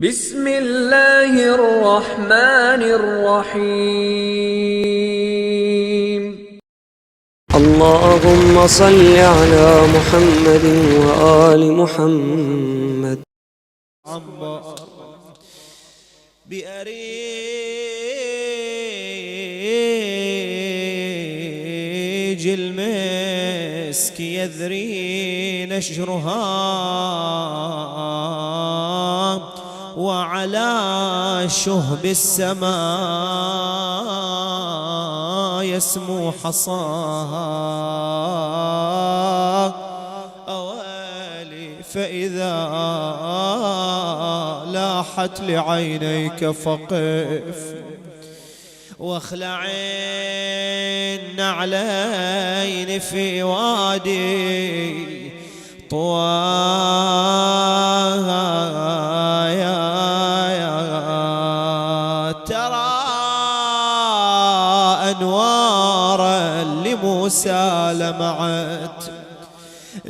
بسم الله الرحمن الرحيم. اللهم صل على محمد وآل محمد. بأريج المسك يذري نشرها وعلى شهب السماء يسمو حصاها أوالي فإذا لاحت لعينيك فقف واخلع النعلين في وادي طواها ترى أنوارا لموسى لمعت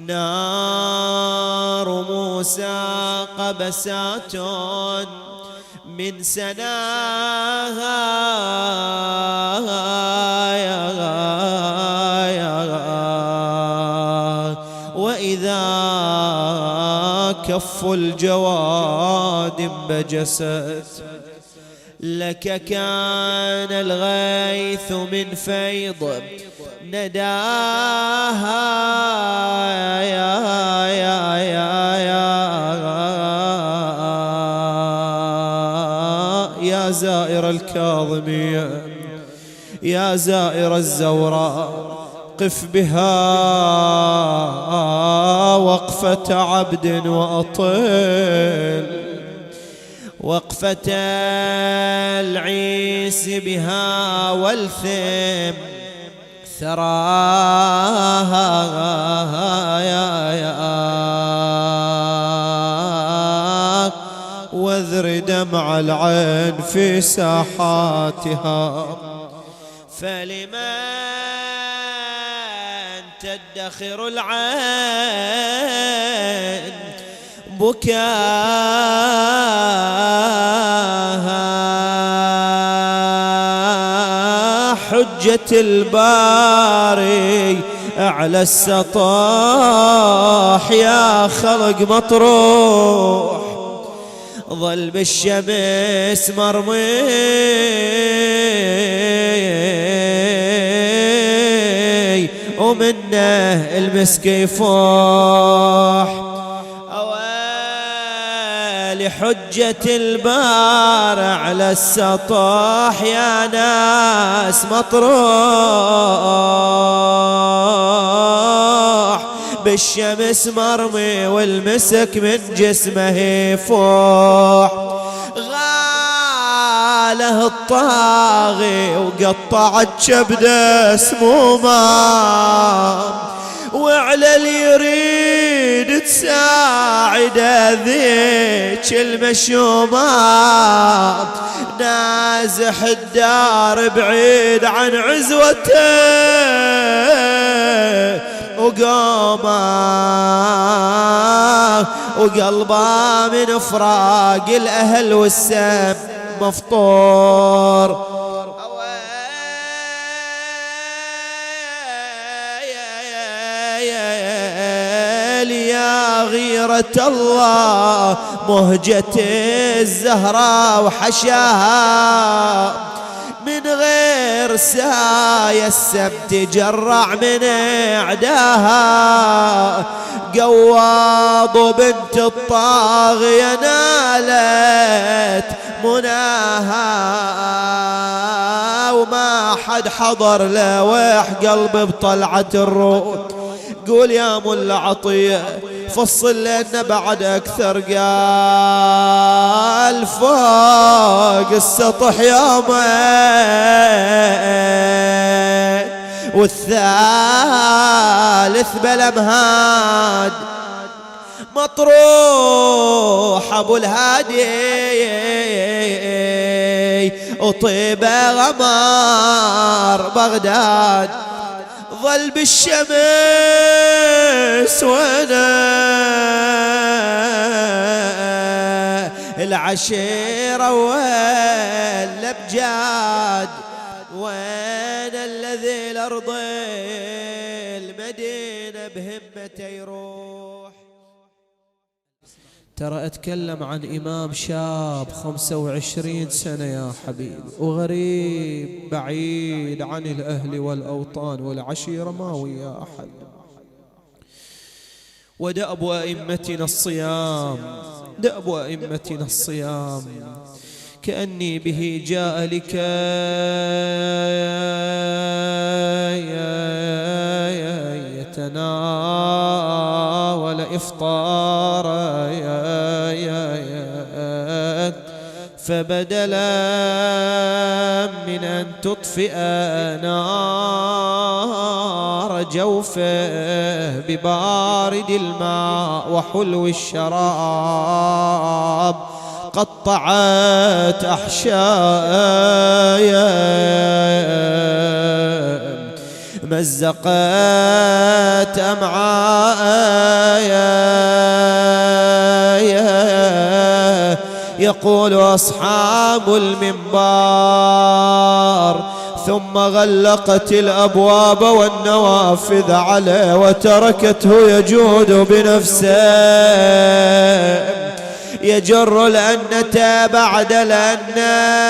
نار موسى قبسات من سناها وإذا كف الجواد انبجست لك كان الغيث من فيض نداها يا زائر الكاظمية يا زائر الزوراء قف بها وقفة عبد وأطل وقفة العيس بها والثم ثراها واذر دمع العين في ساحاتها فلمن تدخر العين بكاها حجة الباري أعلى السطاح يا خلق مطروح ظل بالشمس مرمي ومنه المسك يفوح لحجة البار على السطاح يا ناس مطروح بالشمس مرمي والمسك من جسمه يفوح غاله الطاغي وقطعت كبده سمومه وعلى اللي يريد تساعد ذيك المشومة نازح الدار بعيد عن عزوته وقومه وقلبه من فراق الأهل والسم مفطور يا غيرة الله مهجة الزهراء وحشاها من غير سايا السبت جرع من اعداها قواض بنت الطاغية نالت مناها وما حد حضر له ويح قلب بطلعة الروح قول يا ملا عطية فصل لنا بعد أكثر قال فوق السطح يومين والثالث بلا مهاد مطروح أبو الهادي وطيبة غمار بغداد ظل بالشمس وانا العشيرة والأبجاد، وين الذي الأرض المدينة بهمته يروح. ترى أتكلم عن إمام شاب 25 سنة يا حبيبي، وغريب بعيد عن الأهل والأوطان والعشيرة، ما ويا أحد. ودأب أئمتنا الصيام، دأب أئمتنا الصيام، كأني به جاء لكي يتناول إفطارا، فبدلا من أن تطفئ نار جوفه ببارد الماء وحلو الشراب، قطعت أحشاء، مزقت أمعاء. يقول أصحاب المنبر: ثم غلقت الأبواب والنوافذ عليه وتركته يجود بنفسه، يجر الأنة بعد الأنة،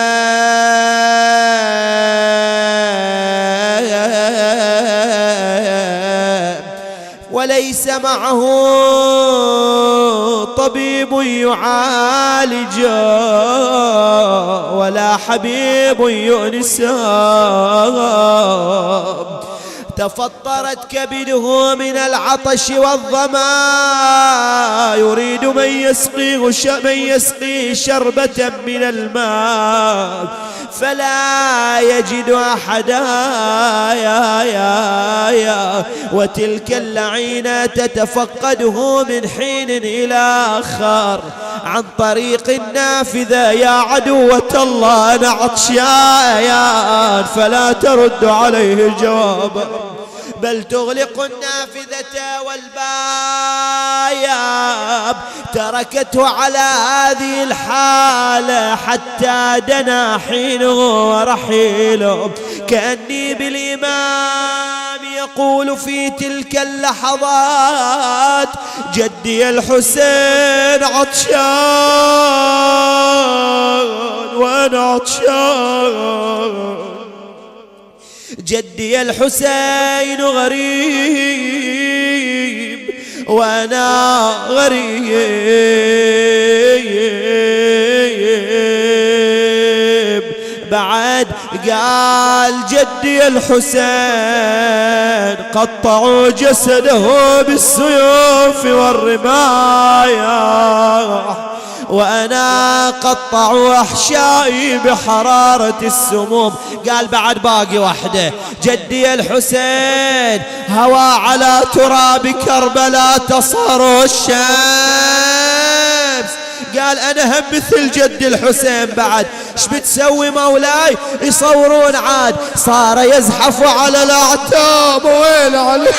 وليس معه طبيب يعالج ولا حبيب يؤنسه. تفطرت كبده من العطش والظما، يريد من يسقيه شربة من الماء، فلا يجد أحدا. وتلك اللعينة تتفقده من حين إلى آخر عن طريق النافذة: يا عدوة الله أنا عطشان، فلا ترد عليه الجواب، بل تغلق النافذة والباب. تركته على هذه الحالة حتى دنا حينه ورحيله، كأني بالإمام يقول في تلك اللحظات: جدي الحسين عطشان وأنا عطشان، جدي الحسين غريب وأنا غريب. بعد قال جدي الحسين: قطعوا جسده بالسيوف والرماية، وأنا قطعوا أحشائي بحرارة السموم. قال بعد باقي وحده: جدي الحسين هوى على تراب كربلاء تصهر الشمس. قال أنا هم مثل جدي الحسين بعد، ايش بتسوي مولاي؟ يصورون عاد صار يزحف على الأعتاب، وين عليه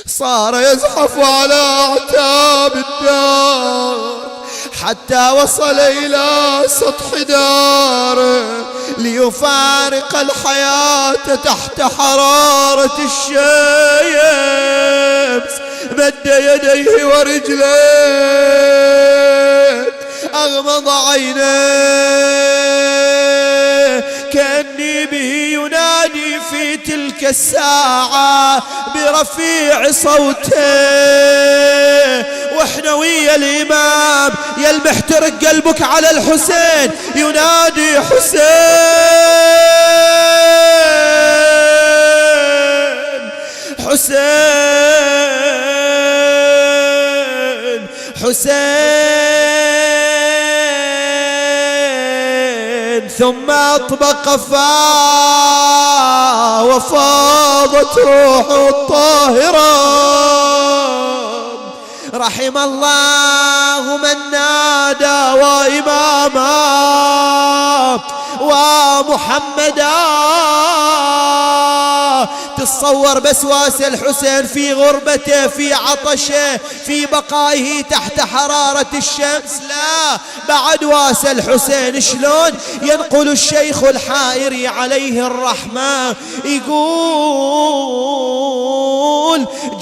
صار يزحف على أعتاب الدار حتى وصل إلى سطح داره ليفارق الحياة تحت حرارة الشمس. مد يديه ورجليه، أغمض عينيه، كأني به ينادي في تلك الساعة برفيع صوته. واحنا ويا الإمام يا المحترق قلبك على الحسين، ينادي: حسين حسين حسين. ثم أطبق فاه وفاضت روحه الطاهرة. رحم الله من نادى وإماما ومحمدا، تتصور بس واسى الحسين في غربته، في عطشه، في بقائه تحت حرارة الشمس. لا، بعد واسى الحسين شلون ينقل الشيخ الحائري عليه الرحمة، يقول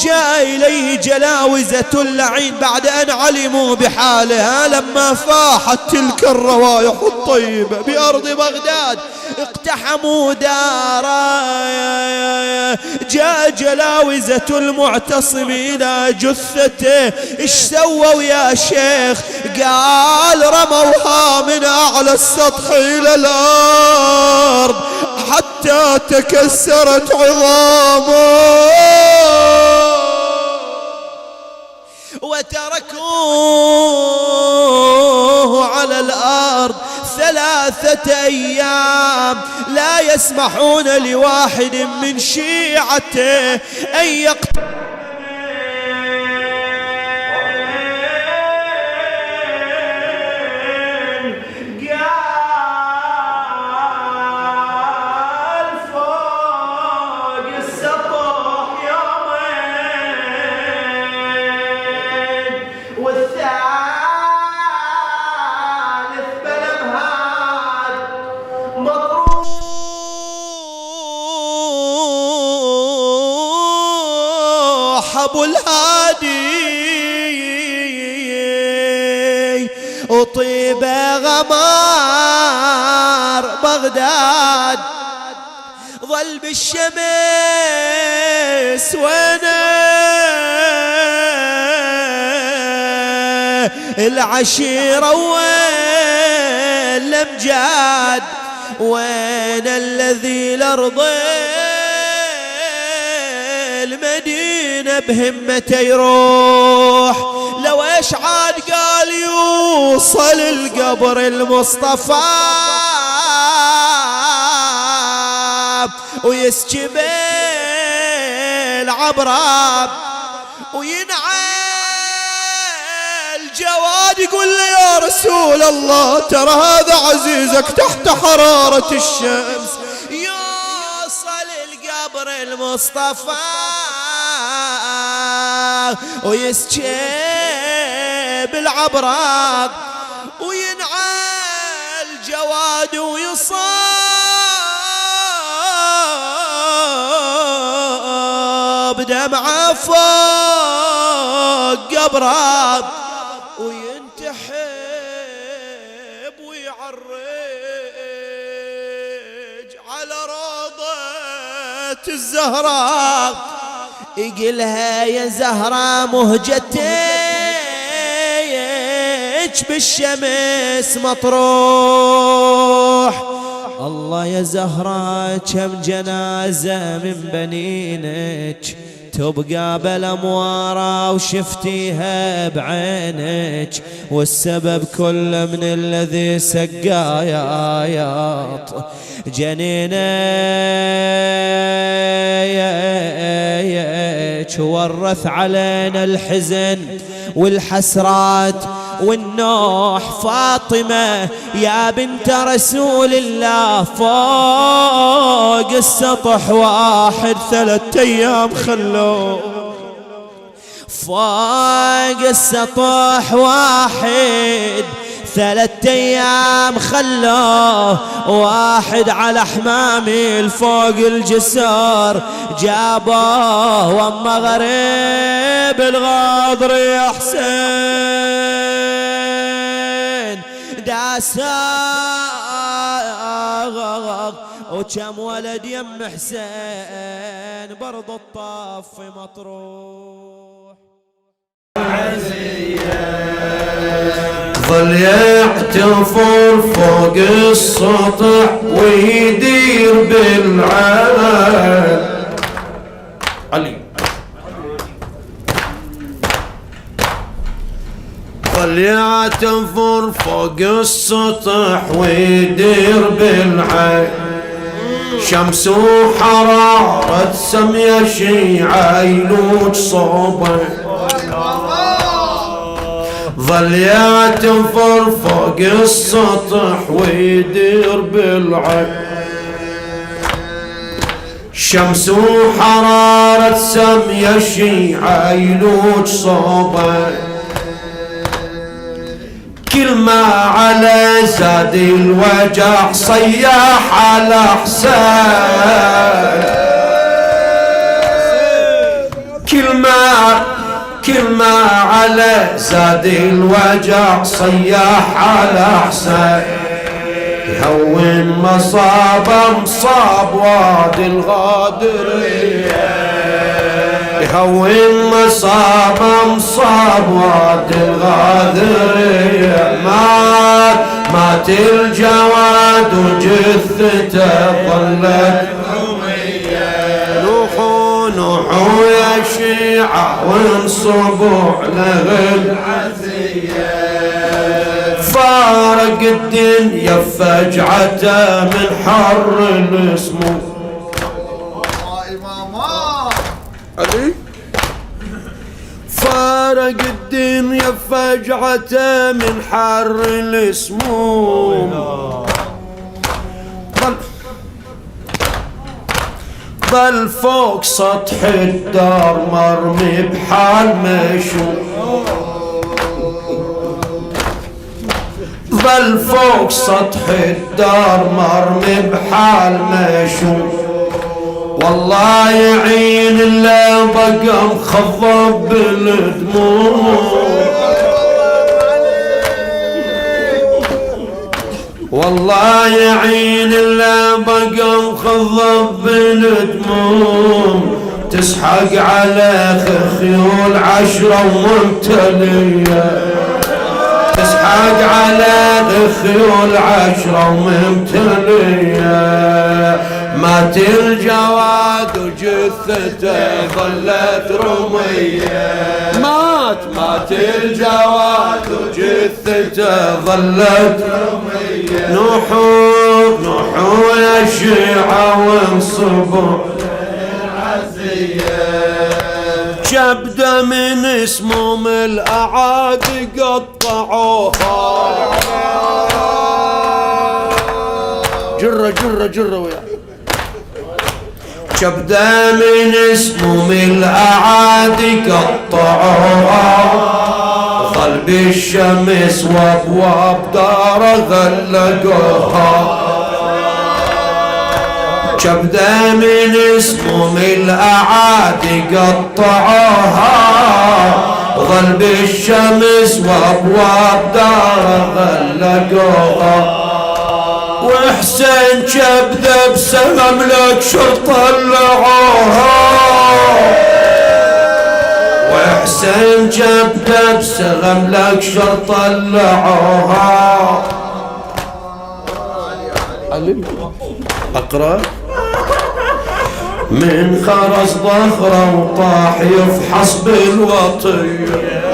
جاء إليه جلاوزة اللعين بعد أن علموا بحالها لما فاحت تلك الروائح الطيبة بأرض بغداد، اقتحموا داره. جاء جلاوزة المعتصم إلى جثته، ايش سووا يا شيخ؟ قال رموها من أعلى السطح إلى الأرض حتى تكسرت عظامه، وتركوه على الأرض 3 أيام لا يسمحون لواحد من شيعته أن يقتل. أبو الهادي وطيب غمار بغداد، ظل بالشمس وينه العشيرة وين الأمجاد، وين الذي الأرض المدينة بهمته يروح. لو ايش عاد قال يوصل القبر المصطفى ويسكب العبراب وينعى الجواد يقول له يا رسول الله ترى هذا عزيزك تحت حرارة الشمس، يوصل القبر المصطفى ويسكب العبراب وينعى الجواد ويصاب دمعه فوق قبره وينتحب ويعرج على روضة الزهراء، يقلها يا زهرة مهجتك بالشمس مطروح. الله يا زهرة كم جنازة من بنينك تبقى بالأموارة وشفتيها بعينك، والسبب كله من الذي سقايات جنينك ورث علينا الحزن والحسرات والنوح. فاطمة يا بنت رسول الله فوق السطح واحد 3 أيام خلوه، فوق السطح واحد 3 أيام خلوه، واحد على حمامي فوق الجسر جابوه، واما غريب الغاضر يا حسين داساغ، وكم ولد يم حسين برضو الطاف في مطروح. ظل يحتفر فوق السطح ويدير بالعال علي، ظل يحتفر فوق السطح ويدير بالعال، شمس وحرارة سمية شيعة يلوج صوبه، ظل يعتفر فوق السطح ويدير بالعين، شمس وحرارة سمية الشيعة يلوج صوبه، كل ما على زاد الوجع صياح على حسين، كل ما على زاد الوجع صياح على حسين، يهون مصابه مصاب وادي الغادرية، يهون مصابه مصاب وادي الغادرية، مات الجواد وجثته ظلت نوحوا نوحوا يا شيعة وانصبوا على العزية، فارق الدنيا فجعته من حر الاسمه علي، فارق الدنيا فجعته من حر الاسموم، ظل فوق سطح الدار مرمي بحال مشوم، ظل فوق سطح الدار مرمي بحال مشوم، والله يعين اللي بقى مخضب بالدموع، والله يعين اللي بقى مخضب بالدموع، تسحق على خيول 10 وممتلية، تسحق على خيول 10 وممتلية، مات الجواد وجثته ظلت رمية، مات الجواد وجثته ظلت رمية، نوحوا يا شيعة وانصبوا العزية، شبدة من اسمهم الأعادي قطعوها، جرة ويا شبدة من اسمهم الأعادي قطعوها، ظل بالشمس وابواب داره غلقوها، شبدة من اسمهم الأعادي قطعوها، ظل بالشمس وابواب داره غلقوها، وحسين شبذة بسهم لك شرطة طلعوها، وحسين شبذة بسهم لك شرطة طلعوها، أقرأ من خرس ظهره وطاح يفحص بالوطية،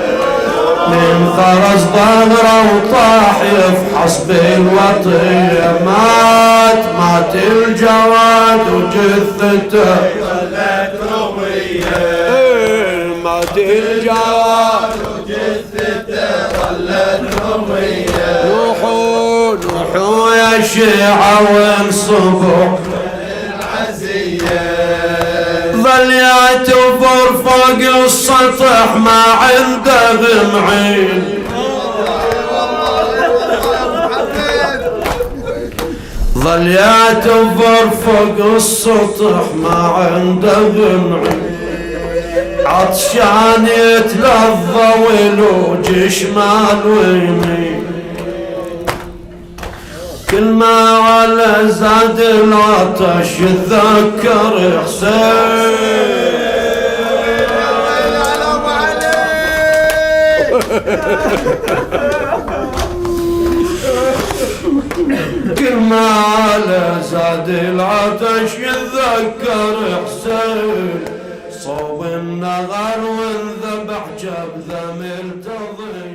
من خرج ظهره وطاح يفحص بالوطية، مات الجواد وجثته ظلت رمية، مات الجواد وجثته ظلت رمية، نوحوا يا شيعة وانصبوا العزية، ظل يعتبر فوق السطح ما عنده معين، ظل يعتبر فوق السطح ما عنده معين، عطشان يتلظى ولوج شمال ويمين، كل ما على زاد العطش يتذكر حسين، كل ما على زاد العطش يتذكر حسين، صوب النغر وانذبح جبذة ملتضي.